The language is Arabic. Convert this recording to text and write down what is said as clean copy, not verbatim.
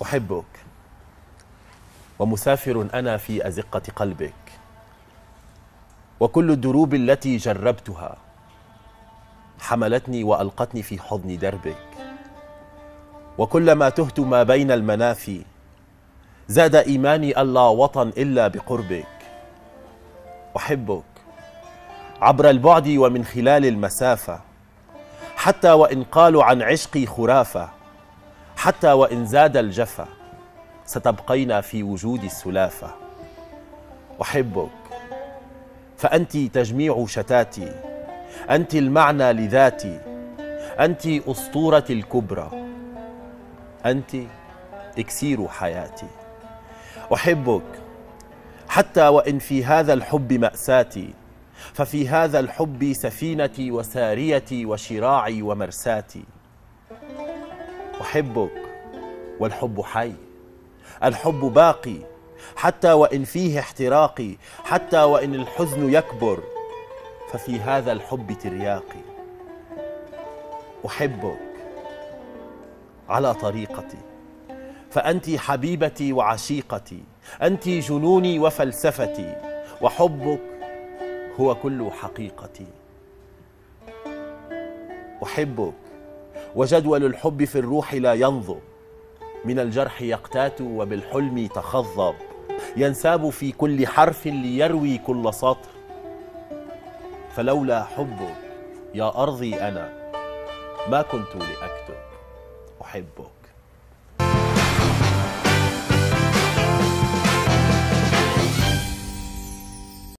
أحبك ومسافر أنا في أزقة قلبك، وكل الدروب التي جربتها حملتني وألقتني في حضن دربك، وكلما تهت ما بين المنافي زاد إيماني ألا وطن إلا بقربك. أحبك عبر البعد ومن خلال المسافة، حتى وإن قالوا عن عشقي خرافة، حتى وإن زاد الجفا ستبقين في وجود السلافة. أحبك فأنت تجميع شتاتي، أنت المعنى لذاتي، أنت أسطورة الكبرى، أنت إكسير حياتي. أحبك حتى وإن في هذا الحب مأساتي، ففي هذا الحب سفينتي وساريتي وشراعي ومرساتي. أحبك والحب حي، الحب باقي حتى وإن فيه احتراقي، حتى وإن الحزن يكبر ففي هذا الحب ترياقي. أحبك على طريقتي، فأنت حبيبتي وعشيقتي، أنت جنوني وفلسفتي، وحبك هو كل حقيقتي. أحبك وجدول الحب في الروح لا ينضب، من الجرح يقتات وبالحلم تخضب، ينساب في كل حرف ليروي كل سطر. فلولا حبك يا أرضي أنا ما كنت لأكتب. أحبك.